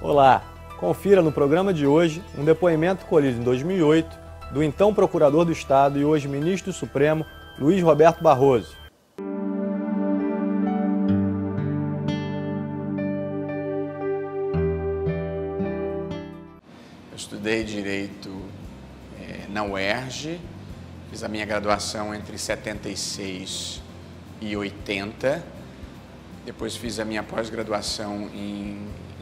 Olá, confira no programa de hoje um depoimento colhido em 2008 do então Procurador do Estado e hoje Ministro do Supremo, Luiz Roberto Barroso. Eu estudei Direito na UERJ, fiz a minha graduação entre 76 e 80, depois fiz a minha pós-graduação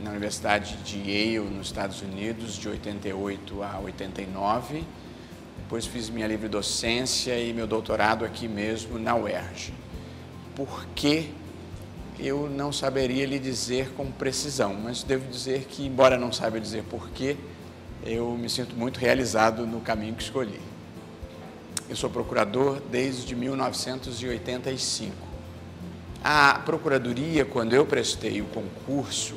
na Universidade de Yale, nos Estados Unidos, de 88 a 89, depois fiz minha livre docência e meu doutorado aqui mesmo na UERJ. Por que? Eu não saberia lhe dizer com precisão, mas devo dizer que, embora não saiba dizer porquê, eu me sinto muito realizado no caminho que escolhi. Eu sou procurador desde 1985. A procuradoria, quando eu prestei o concurso,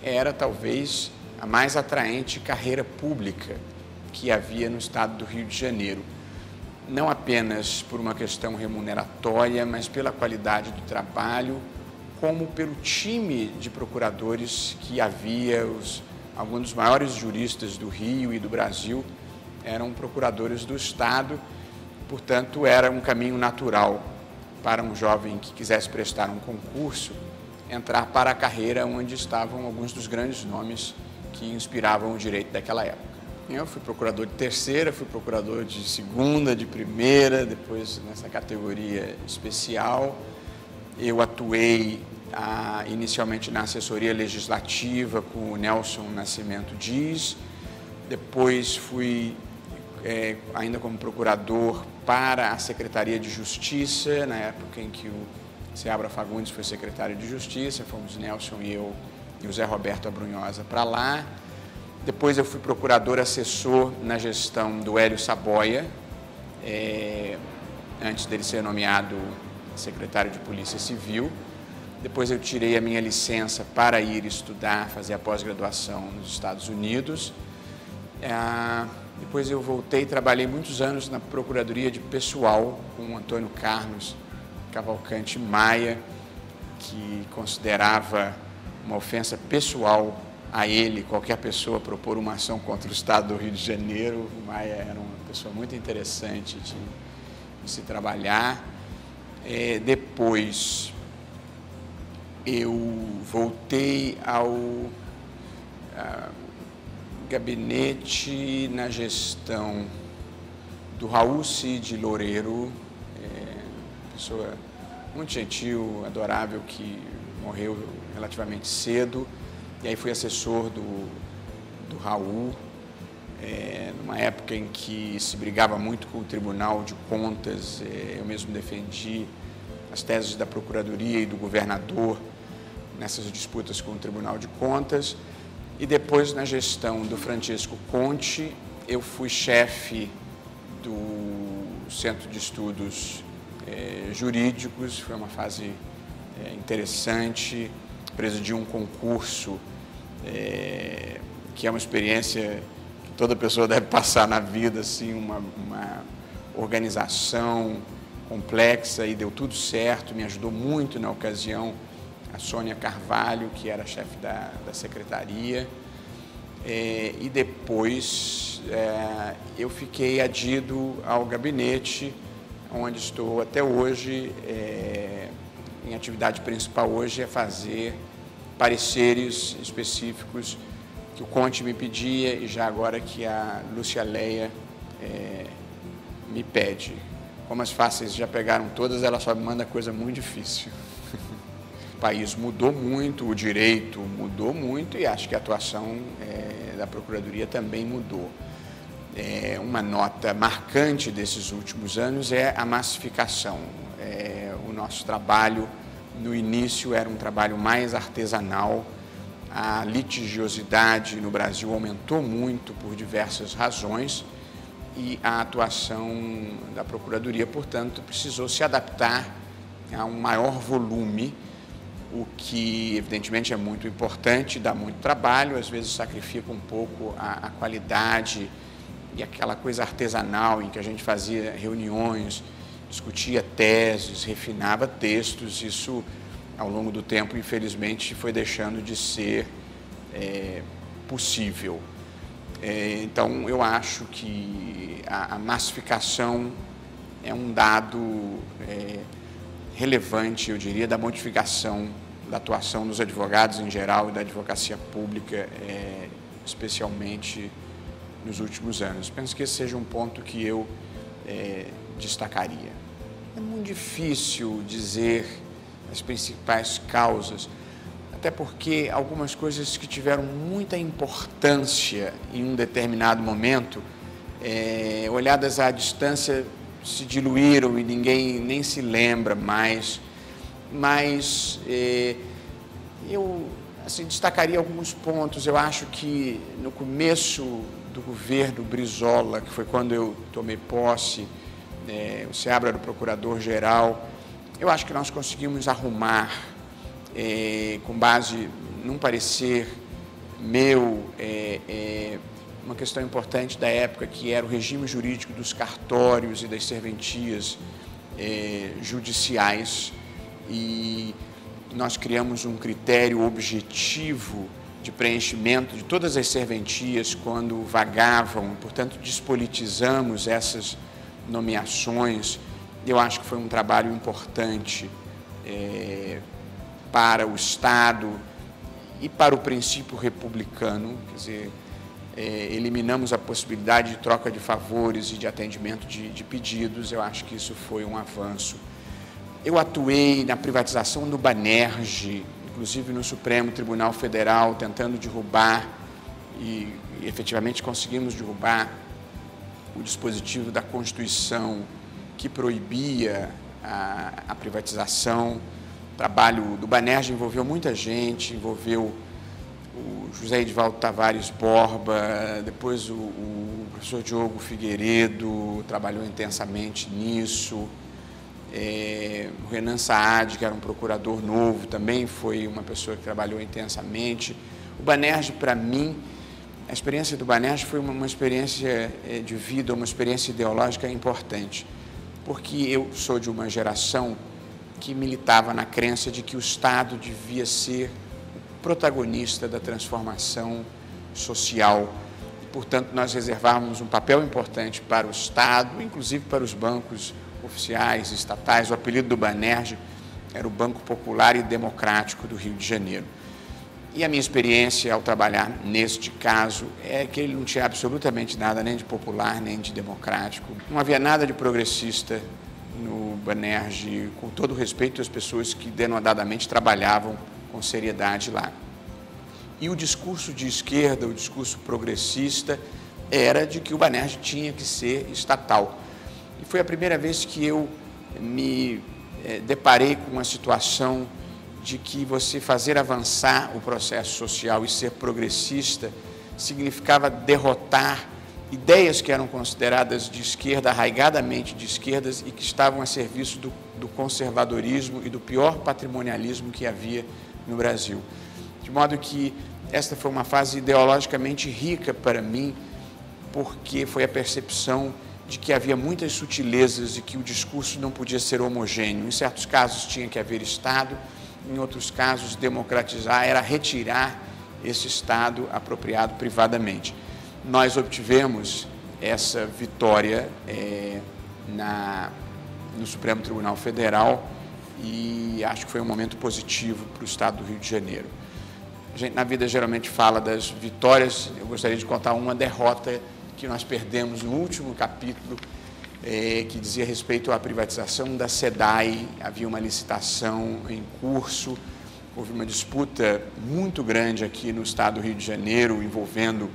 era talvez a mais atraente carreira pública que havia no estado do Rio de Janeiro. Não apenas por uma questão remuneratória, mas pela qualidade do trabalho, como pelo time de procuradores que havia. Alguns dos maiores juristas do Rio e do Brasil eram procuradores do Estado, portanto, era um caminho natural para um jovem que quisesse prestar um concurso, entrar para a carreira onde estavam alguns dos grandes nomes que inspiravam o direito daquela época. Eu fui procurador de terceira, fui procurador de segunda, de primeira, depois nessa categoria especial. Eu atuei inicialmente na assessoria legislativa com o Nelson Nascimento Dias, depois fui ainda como procurador para a Secretaria de Justiça, na época em que o Seabra Fagundes foi secretário de Justiça, fomos Nelson e eu e o Zé Roberto Abrunhosa para lá. Depois eu fui procurador assessor na gestão do Hélio Saboia, antes dele ser nomeado secretário de Polícia Civil. Depois eu tirei a minha licença para ir estudar, fazer a pós-graduação nos Estados Unidos. Depois eu voltei e trabalhei muitos anos na Procuradoria de Pessoal com o Antônio Carlos Cavalcante Maia, que considerava uma ofensa pessoal a ele, qualquer pessoa, propor uma ação contra o Estado do Rio de Janeiro. O Maia era uma pessoa muito interessante de se trabalhar. Depois eu voltei ao gabinete na gestão do Raul Cid Loureiro, pessoa muito gentil, adorável, que morreu relativamente cedo. E aí fui assessor do Raul, numa época em que se brigava muito com o Tribunal de Contas. Eu mesmo defendi as teses da Procuradoria e do governador nessas disputas com o Tribunal de Contas. E depois, na gestão do Francisco Conte, eu fui chefe do Centro de Estudos Jurídicos. Foi uma fase interessante, presidi um concurso que é uma experiência que toda pessoa deve passar na vida, assim, uma organização complexa, e deu tudo certo. Me ajudou muito na ocasião a Sônia Carvalho, que era chefe da secretaria, e depois eu fiquei adido ao gabinete, onde estou até hoje. Minha atividade principal hoje é fazer pareceres específicos que o Conte me pedia e já agora que a Lúcia Leia me pede. Como as fáceis já pegaram todas, ela só me manda coisa muito difícil. O país mudou muito, o direito mudou muito e acho que a atuação da Procuradoria também mudou. Uma nota marcante desses últimos anos é a massificação. O nosso trabalho, no início, era um trabalho mais artesanal. A litigiosidade no Brasil aumentou muito por diversas razões e a atuação da Procuradoria, portanto, precisou se adaptar a um maior volume, o que, evidentemente, é muito importante, dá muito trabalho, às vezes sacrifica um pouco a qualidade e aquela coisa artesanal em que a gente fazia reuniões, discutia teses, refinava textos. Isso, ao longo do tempo, infelizmente, foi deixando de ser possível. Então, eu acho que a massificação é um dado relevante, eu diria, da modificação da atuação dos advogados em geral e da advocacia pública, especialmente nos últimos anos. Penso que esse seja um ponto que eu destacaria. É muito difícil dizer as principais causas, até porque algumas coisas que tiveram muita importância em um determinado momento, olhadas à distância, se diluíram e ninguém nem se lembra mais, mas eu destacaria alguns pontos. Eu acho que no começo do governo Brizola, que foi quando eu tomei posse, o Seabra era o procurador-geral, eu acho que nós conseguimos arrumar, com base num parecer meu, uma questão importante da época, que era o regime jurídico dos cartórios e das serventias judiciais, e nós criamos um critério objetivo de preenchimento de todas as serventias quando vagavam, portanto, despolitizamos essas nomeações. Eu acho que foi um trabalho importante para o Estado e para o princípio republicano, quer dizer, eliminamos a possibilidade de troca de favores e de atendimento de pedidos. Eu acho que isso foi um avanço. Eu atuei na privatização do Banerj, inclusive no Supremo Tribunal Federal, tentando derrubar, e efetivamente conseguimos derrubar o dispositivo da Constituição que proibia a privatização. O trabalho do Banerj envolveu muita gente, envolveu o José Edivaldo Tavares Borba, depois o professor Diogo Figueiredo trabalhou intensamente nisso, o Renan Saad, que era um procurador novo, também foi uma pessoa que trabalhou intensamente. O Banerj, para mim, a experiência do Banerj foi uma experiência de vida, uma experiência ideológica importante, porque eu sou de uma geração que militava na crença de que o Estado devia ser o protagonista da transformação social. E, portanto, nós reservávamos um papel importante para o Estado, inclusive para os bancos oficiais, estatais. O apelido do Banerj era o Banco Popular e Democrático do Rio de Janeiro. E a minha experiência ao trabalhar neste caso é que ele não tinha absolutamente nada, nem de popular, nem de democrático. Não havia nada de progressista no Banerj, com todo o respeito às pessoas que denodadamente trabalhavam com seriedade lá. E o discurso de esquerda, o discurso progressista, era de que o Banerj tinha que ser estatal. E foi a primeira vez que eu me deparei com uma situação de que você fazer avançar o processo social e ser progressista significava derrotar ideias que eram consideradas de esquerda, arraigadamente de esquerdas, e que estavam a serviço do conservadorismo e do pior patrimonialismo que havia no Brasil. De modo que esta foi uma fase ideologicamente rica para mim, porque foi a percepção de que havia muitas sutilezas e que o discurso não podia ser homogêneo. Em certos casos tinha que haver Estado, em outros casos democratizar era retirar esse Estado apropriado privadamente. Nós obtivemos essa vitória no Supremo Tribunal Federal e acho que foi um momento positivo para o Estado do Rio de Janeiro. A gente na vida geralmente fala das vitórias, eu gostaria de contar uma derrota que nós perdemos no último capítulo, que dizia respeito à privatização da SEDAI. Havia uma licitação em curso, houve uma disputa muito grande aqui no Estado do Rio de Janeiro, envolvendo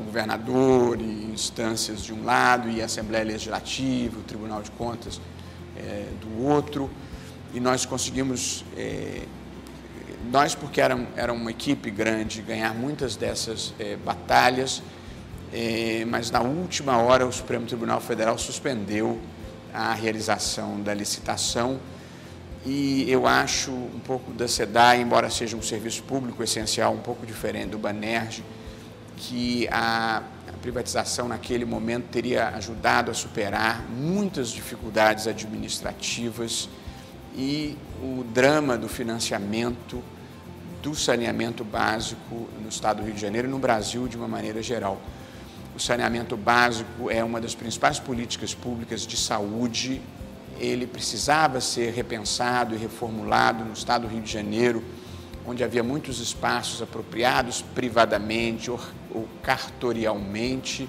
o governador e instâncias de um lado e a Assembleia Legislativa, o Tribunal de Contas do outro, e nós conseguimos, porque era uma equipe grande, ganhar muitas dessas batalhas, mas na última hora o Supremo Tribunal Federal suspendeu a realização da licitação e eu acho um pouco da SEDAI, embora seja um serviço público essencial, um pouco diferente do Banerj, que a privatização naquele momento teria ajudado a superar muitas dificuldades administrativas e o drama do financiamento do saneamento básico no estado do Rio de Janeiro e no Brasil de uma maneira geral. O saneamento básico é uma das principais políticas públicas de saúde. Ele precisava ser repensado e reformulado no estado do Rio de Janeiro, onde havia muitos espaços apropriados privadamente ou cartorialmente.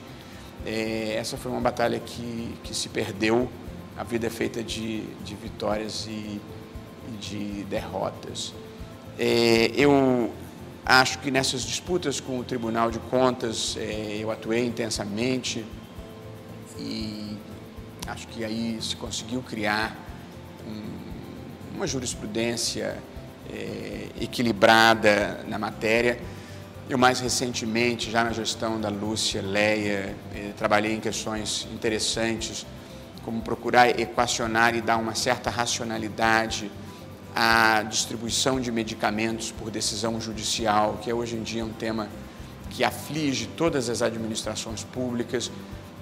Essa foi uma batalha que se perdeu. A vida é feita de vitórias e de derrotas. Eu acho que nessas disputas com o Tribunal de Contas eu atuei intensamente e acho que aí se conseguiu criar uma jurisprudência equilibrada na matéria. Eu, mais recentemente, já na gestão da Lúcia Leia, trabalhei em questões interessantes, como procurar equacionar e dar uma certa racionalidade à distribuição de medicamentos por decisão judicial, que hoje em dia é um tema que aflige todas as administrações públicas.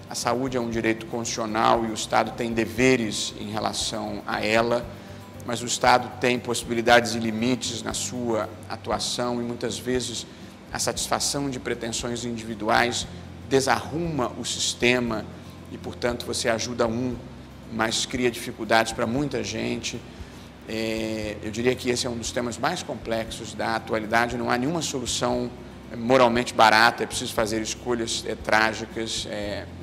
A saúde é um direito constitucional e o Estado tem deveres em relação a ela, mas o Estado tem possibilidades e limites na sua atuação e muitas vezes a satisfação de pretensões individuais desarruma o sistema e, portanto, você ajuda mas cria dificuldades para muita gente. Eu diria que esse é um dos temas mais complexos da atualidade. Não há nenhuma solução moralmente barata, é preciso fazer escolhas trágicas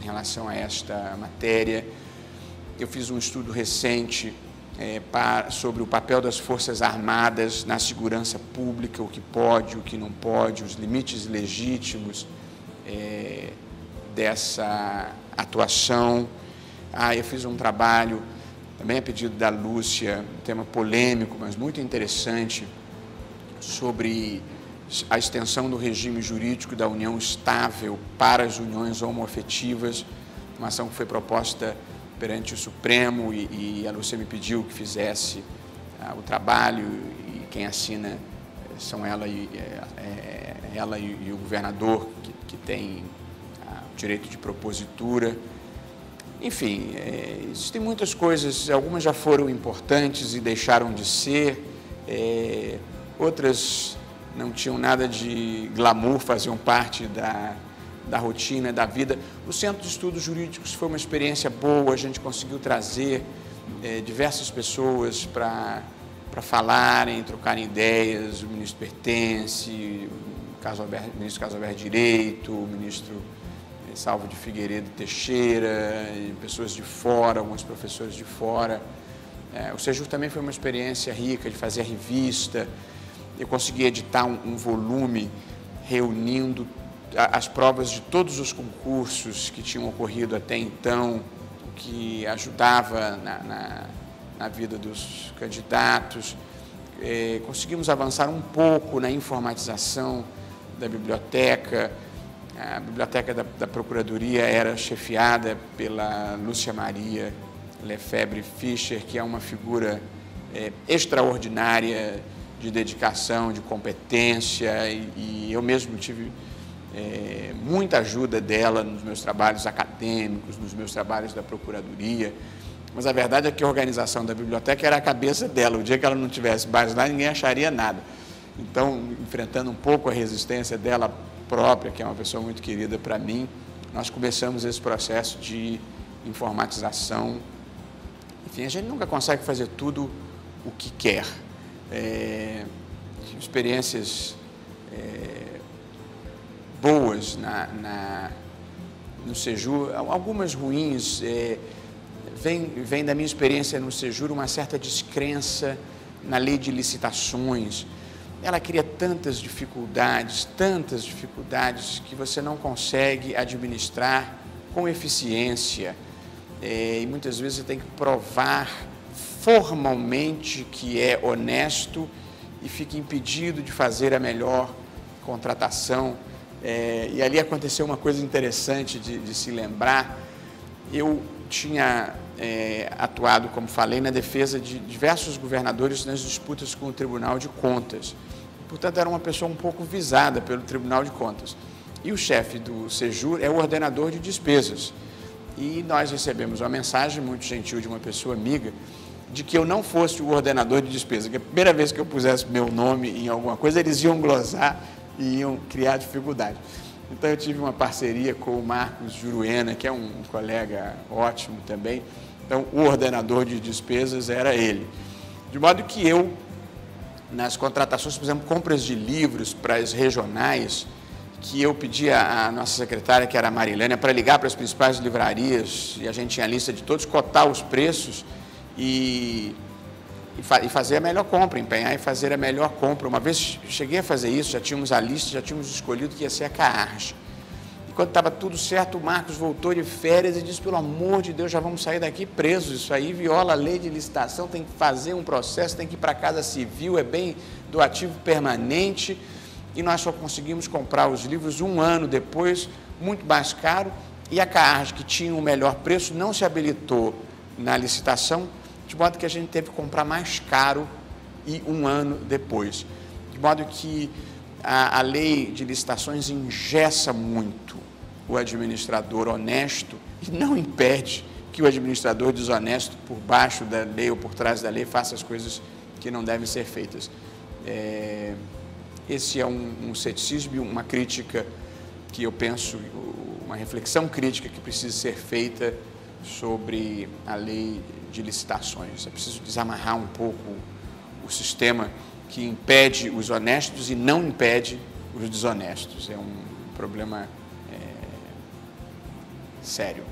em relação a esta matéria. Eu fiz um estudo recente sobre o papel das Forças Armadas na segurança pública, o que pode, o que não pode, os limites legítimos dessa atuação. Eu fiz um trabalho, também a pedido da Lúcia, um tema polêmico, mas muito interessante, sobre a extensão do regime jurídico da união estável para as uniões homoafetivas, uma ação que foi proposta perante o Supremo e a Lúcia me pediu que fizesse o trabalho e quem assina são ela e o governador, que tem o direito de propositura. Enfim, existem muitas coisas, algumas já foram importantes e deixaram de ser, outras não tinham nada de glamour, faziam parte da rotina, da vida. O Centro de Estudos Jurídicos foi uma experiência boa, a gente conseguiu trazer diversas pessoas para falarem, trocarem ideias, o ministro Pertence, o ministro Casalber Direito, o ministro Salvo de Figueiredo Teixeira, e pessoas de fora, alguns professores de fora. O Sejur também foi uma experiência rica de fazer a revista. Eu consegui editar um volume reunindo as provas de todos os concursos que tinham ocorrido até então, o que ajudava na vida dos candidatos. Conseguimos avançar um pouco na informatização da biblioteca. A biblioteca da Procuradoria era chefiada pela Lúcia Maria Lefebvre Fischer, que é uma figura extraordinária de dedicação, de competência, e eu mesmo tive muita ajuda dela nos meus trabalhos acadêmicos, nos meus trabalhos da Procuradoria, mas a verdade é que a organização da biblioteca era a cabeça dela. O dia que ela não tivesse mais lá, ninguém acharia nada. Então, enfrentando um pouco a resistência dela própria, que é uma pessoa muito querida para mim, nós começamos esse processo de informatização. Enfim, a gente nunca consegue fazer tudo o que quer. Experiências boas no Sejur, algumas ruins. Vem da minha experiência no Sejur uma certa descrença na lei de licitações. Ela cria tantas dificuldades, que você não consegue administrar com eficiência. E muitas vezes você tem que provar formalmente que é honesto e fica impedido de fazer a melhor contratação. E ali aconteceu uma coisa interessante de se lembrar. Eu tinha atuado, como falei, na defesa de diversos governadores nas disputas com o Tribunal de Contas. Portanto, era uma pessoa um pouco visada pelo Tribunal de Contas. E o chefe do Sejur é o ordenador de despesas. E nós recebemos uma mensagem muito gentil de uma pessoa amiga, de que eu não fosse o ordenador de despesa, que a primeira vez que eu pusesse meu nome em alguma coisa, eles iam glosar e iam criar dificuldade. Então eu tive uma parceria com o Marcos Juruena, que é um colega ótimo também. Então o ordenador de despesas era ele. De modo que eu, nas contratações, por exemplo, compras de livros para as regionais, que eu pedi à nossa secretária, que era a Marilânia, para ligar para as principais livrarias, e a gente tinha a lista de todos, cotar os preços e fazer a melhor compra, empenhar e fazer a melhor compra. Uma vez cheguei a fazer isso, já tínhamos a lista, já tínhamos escolhido que ia ser a CAARJ. E quando estava tudo certo, o Marcos voltou de férias e disse, pelo amor de Deus, já vamos sair daqui presos, isso aí viola a lei de licitação, tem que fazer um processo, tem que ir para a Casa Civil, é bem do ativo permanente. E nós só conseguimos comprar os livros um ano depois, muito mais caro, e a CAARJ, que tinha o melhor preço, não se habilitou na licitação, de modo que a gente teve que comprar mais caro e um ano depois. De modo que a lei de licitações engessa muito o administrador honesto e não impede que o administrador desonesto, por baixo da lei ou por trás da lei, faça as coisas que não devem ser feitas. Esse é um ceticismo e uma crítica que eu penso, uma reflexão crítica que precisa ser feita sobre a lei de licitações. É preciso desamarrar um pouco o sistema que impede os honestos e não impede os desonestos. É um problema sério.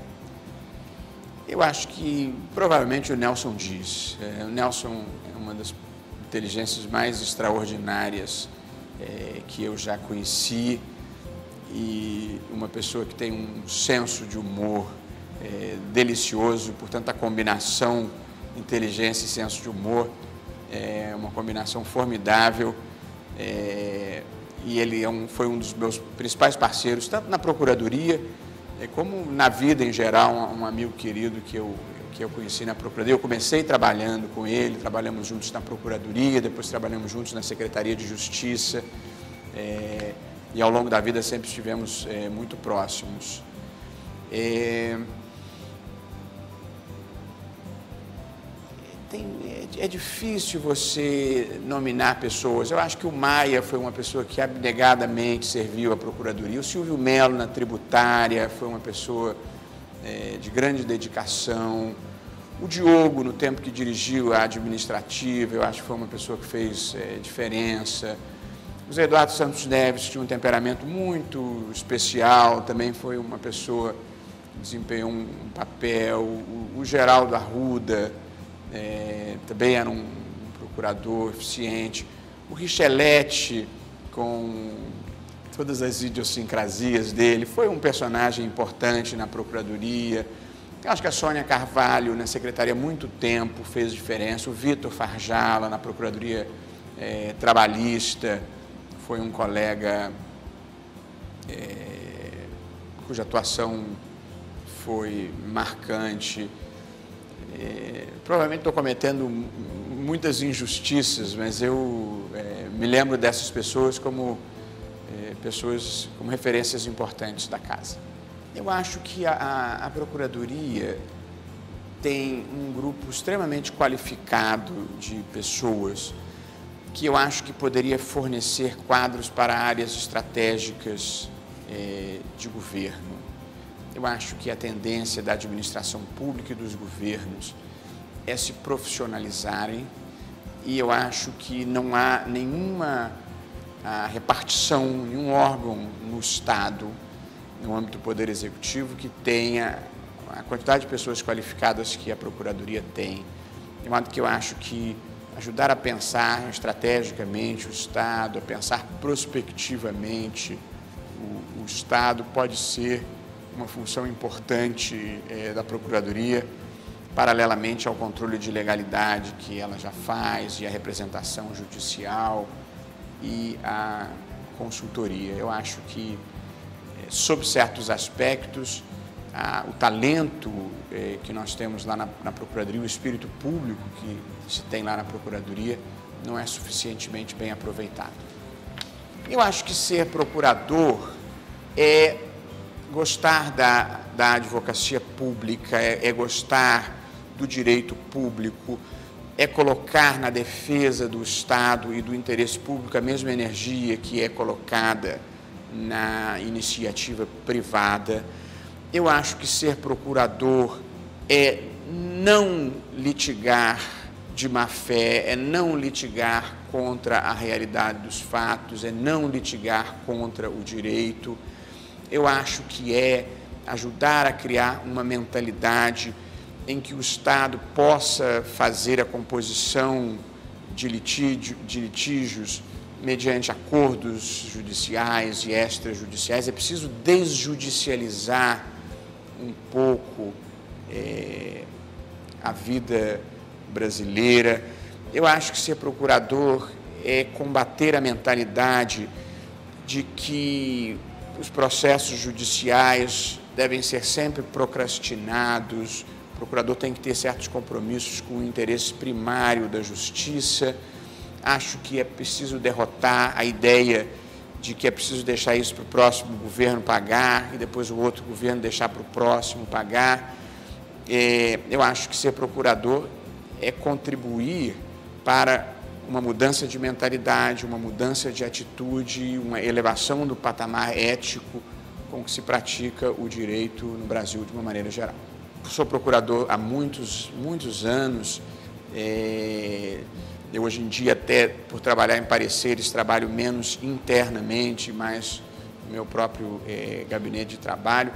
Eu acho que provavelmente o Nelson diz. O Nelson é uma das inteligências mais extraordinárias que eu já conheci e uma pessoa que tem um senso de humor delicioso, portanto a combinação inteligência e senso de humor é uma combinação formidável e ele foi um dos meus principais parceiros, tanto na Procuradoria como na vida em geral, um amigo querido que eu conheci na Procuradoria. Eu comecei trabalhando com ele, trabalhamos juntos na Procuradoria, depois trabalhamos juntos na Secretaria de Justiça e ao longo da vida sempre estivemos muito próximos. É difícil você nominar pessoas. Eu acho que o Maia foi uma pessoa que abnegadamente serviu à Procuradoria. O Silvio Melo, na tributária, foi uma pessoa de grande dedicação. O Diogo, no tempo que dirigiu a administrativa, eu acho que foi uma pessoa que fez diferença. O Zé Eduardo Santos Neves tinha um temperamento muito especial, também foi uma pessoa que desempenhou um papel. O Geraldo Arruda também era um procurador eficiente. O Richelete, com todas as idiosincrasias dele, foi um personagem importante na Procuradoria. Eu acho que a Sônia Carvalho, na Secretaria, há muito tempo, fez diferença. O Vitor Farjala, na Procuradoria Trabalhista, foi um colega cuja atuação foi marcante. Provavelmente estou cometendo muitas injustiças, mas eu me lembro dessas pessoas como referências importantes da casa. Eu acho que a Procuradoria tem um grupo extremamente qualificado de pessoas que eu acho que poderia fornecer quadros para áreas estratégicas de governo. Eu acho que a tendência da administração pública e dos governos é se profissionalizarem e eu acho que não há nenhuma repartição, nenhum órgão no Estado, no âmbito do Poder Executivo, que tenha a quantidade de pessoas qualificadas que a Procuradoria tem. De modo que eu acho que ajudar a pensar estrategicamente o Estado, a pensar prospectivamente o Estado pode ser uma função importante da Procuradoria, paralelamente ao controle de legalidade que ela já faz, e a representação judicial e a consultoria. Eu acho que, sob certos aspectos, o talento que nós temos lá na Procuradoria, o espírito público que se tem lá na Procuradoria, não é suficientemente bem aproveitado. Eu acho que ser procurador é gostar da advocacia pública, é gostar do direito público, é colocar na defesa do Estado e do interesse público a mesma energia que é colocada na iniciativa privada. Eu acho que ser procurador é não litigar de má fé, é não litigar contra a realidade dos fatos, é não litigar contra o direito. Eu acho que é ajudar a criar uma mentalidade em que o Estado possa fazer a composição de litígios mediante acordos judiciais e extrajudiciais. É preciso desjudicializar um pouco a vida brasileira. Eu acho que ser procurador é combater a mentalidade de que os processos judiciais devem ser sempre procrastinados. O procurador tem que ter certos compromissos com o interesse primário da justiça. Acho que é preciso derrotar a ideia de que é preciso deixar isso para o próximo governo pagar e depois o outro governo deixar para o próximo pagar. Eu acho que ser procurador é contribuir para uma mudança de mentalidade, uma mudança de atitude, uma elevação do patamar ético com que se pratica o direito no Brasil de uma maneira geral. Sou procurador há muitos anos. Eu hoje em dia, até por trabalhar em pareceres, trabalho menos internamente, mais no meu próprio gabinete de trabalho.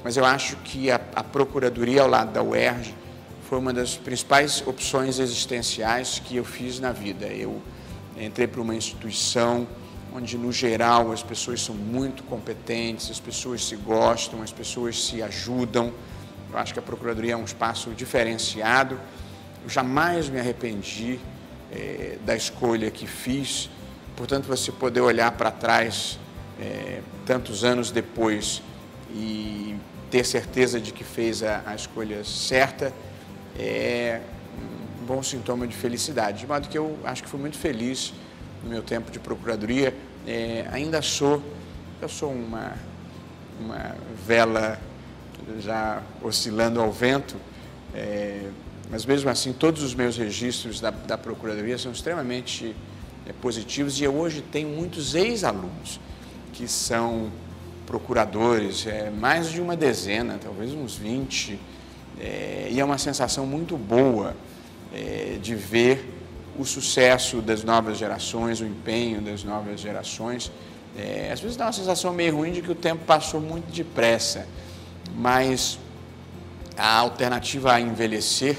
Mas eu acho que a Procuradoria ao lado da UERJ foi uma das principais opções existenciais que eu fiz na vida. Eu entrei para uma instituição onde, no geral, as pessoas são muito competentes, as pessoas se gostam, as pessoas se ajudam. Eu acho que a Procuradoria é um espaço diferenciado. Eu jamais me arrependi da escolha que fiz. Portanto, você poder olhar para trás tantos anos depois e ter certeza de que fez a escolha certa é um bom sintoma de felicidade. De modo que eu acho que fui muito feliz no meu tempo de Procuradoria. Ainda sou, eu sou uma vela já oscilando ao vento, mas mesmo assim todos os meus registros da Procuradoria são extremamente positivos, e eu hoje tenho muitos ex-alunos que são procuradores, mais de uma dezena, talvez uns 20, e é uma sensação muito boa de ver o sucesso das novas gerações, o empenho das novas gerações. Às vezes dá uma sensação meio ruim de que o tempo passou muito depressa, mas a alternativa a envelhecer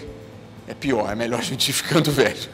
é pior, é melhor a gente ir ficando velho.